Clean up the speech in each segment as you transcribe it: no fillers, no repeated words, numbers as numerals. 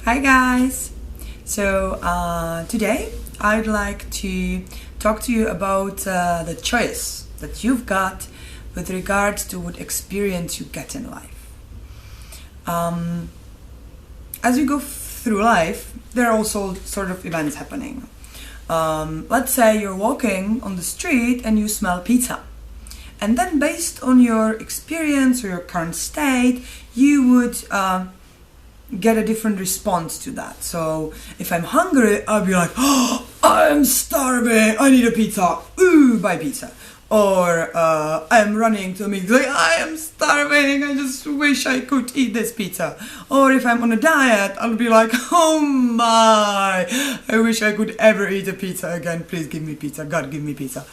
Hi guys! Today I'd like to talk to you about the choice that you've got with regards to what experience you get in life. As you go through life, there are also sort of events happening. Let's say you're walking on the street and you smell pizza. And then based on your experience or your current state, you would get a different response to that. So if I'm hungry, I'll be like, oh, I'm starving, I need a pizza, ooh, buy pizza. Or I'm running to me like, I am starving, I just wish I could eat this pizza. Or if I'm on a diet, I'll be like, oh my, I wish I could ever eat a pizza again, please give me pizza, God give me pizza.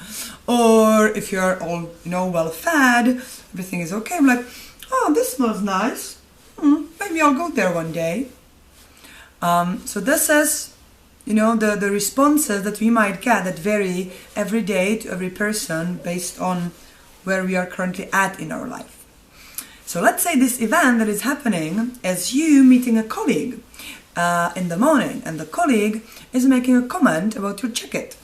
Or if you're all, well fed, everything is okay, I'm like, oh, this smells nice. Maybe I'll go there one day. So this is, the responses that we might get that vary every day to every person based on where we are currently at in our life. So let's say this event that is happening is you meeting a colleague in the morning, and the colleague is making a comment about your jacket.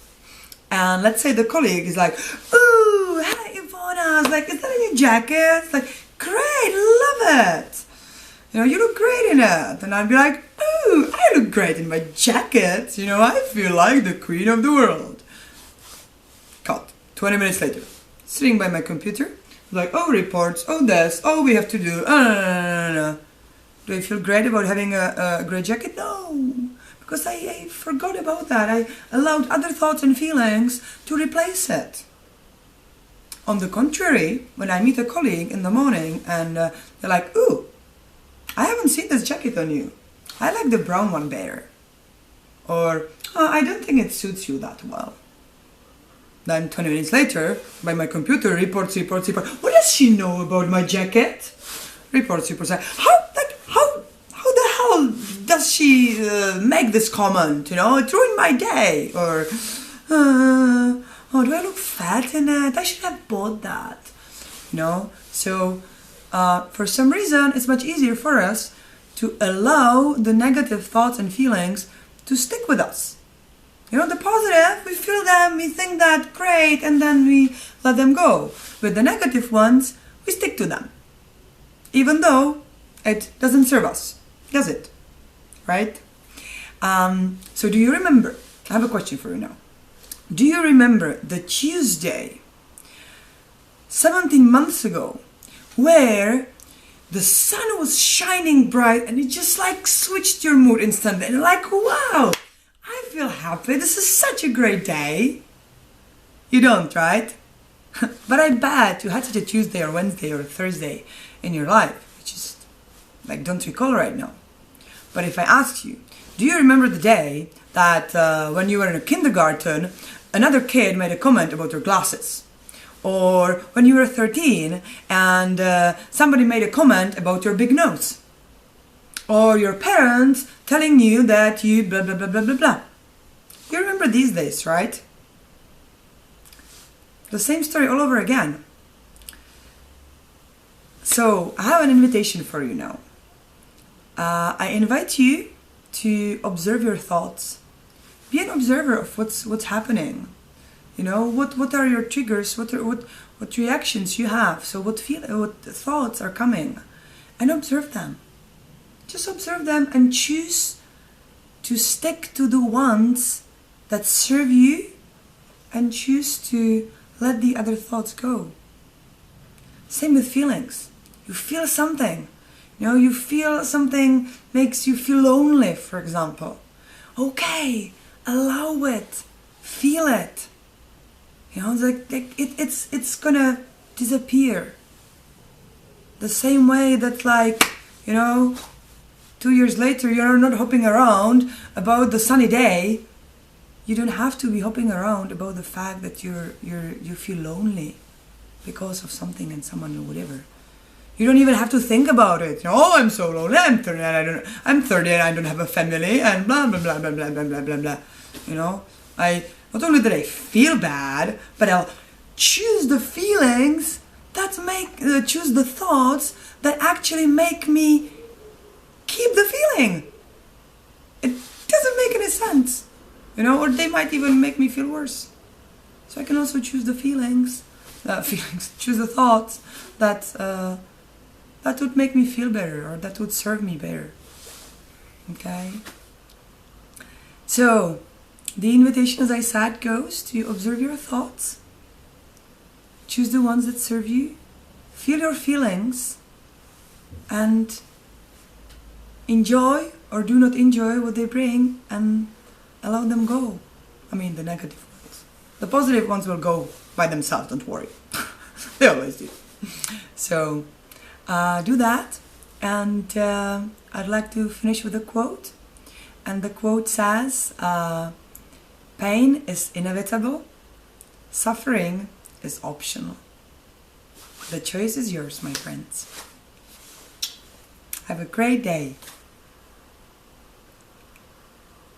And let's say the colleague is like, ooh, hi Ivana, is that a new jacket? It's like, great, love it. You look great in it. And I'd be like, ooh, I look great in my jacket. I feel like the queen of the world. Cut. 20 minutes later. Sitting by my computer. Like, oh, reports, oh, this, oh, we have to do. No. Do I feel great about having a great jacket? No. Because I forgot about that. I allowed other thoughts and feelings to replace it. On the contrary, when I meet a colleague in the morning and they're like, ooh, I haven't seen this jacket on you. I like the brown one better. Or, oh, I don't think it suits you that well. Then 20 minutes later, by my computer, reports. What does she know about my jacket? Reports. How the hell does she make this comment? It ruined my day. Or, oh, do I look fat in it? I should have bought that. So, for some reason, it's much easier for us to allow the negative thoughts and feelings to stick with us. The positive, we feel them, we think that great, and then we let them go. With the negative ones, we stick to them. Even though it doesn't serve us, does it? Right? So do you remember, I have a question for you now. Do you remember the Tuesday, 17 months ago, where the sun was shining bright and it just switched your mood instantly and you're like, wow, I feel happy, this is such a great day. You don't, right? But I bet you had such a Tuesday or Wednesday or Thursday in your life, which is don't recall right now. But if I asked you, do you remember the day that when you were in a kindergarten, another kid made a comment about your glasses? Or when you were 13 and somebody made a comment about your big nose. Or your parents telling you that you blah blah blah blah blah blah. You remember these days, right? The same story all over again. So I have an invitation for you now. I invite you to observe your thoughts. Be an observer of what's happening. What are your triggers? What reactions you have? So what thoughts are coming, and observe them. Just observe them and choose to stick to the ones that serve you, and choose to let the other thoughts go. Same with feelings. You feel something. You feel something makes you feel lonely, for example. Okay, allow it. Feel it. It's gonna disappear. The same way that 2 years later you're not hopping around about the sunny day. You don't have to be hopping around about the fact that you feel lonely because of something and someone or whatever. You don't even have to think about it. Oh, I'm so lonely. I'm 30 and I don't have a family and blah blah blah blah blah blah blah blah. Not only that I feel bad, but I'll choose the feelings that choose the thoughts that actually make me keep the feeling. you know, or they might even make me feel worse. So I can also choose the choose the thoughts that would make me feel better, or that would serve me better. Okay? So, the invitation, as I said, goes to observe your thoughts, choose the ones that serve you, feel your feelings, and enjoy or do not enjoy what they bring, and allow them go. I mean, the negative ones. The positive ones will go by themselves, don't worry. They always do. So, do that. And I'd like to finish with a quote. And the quote says, pain is inevitable, suffering is optional. The choice is yours, my friends. Have a great day.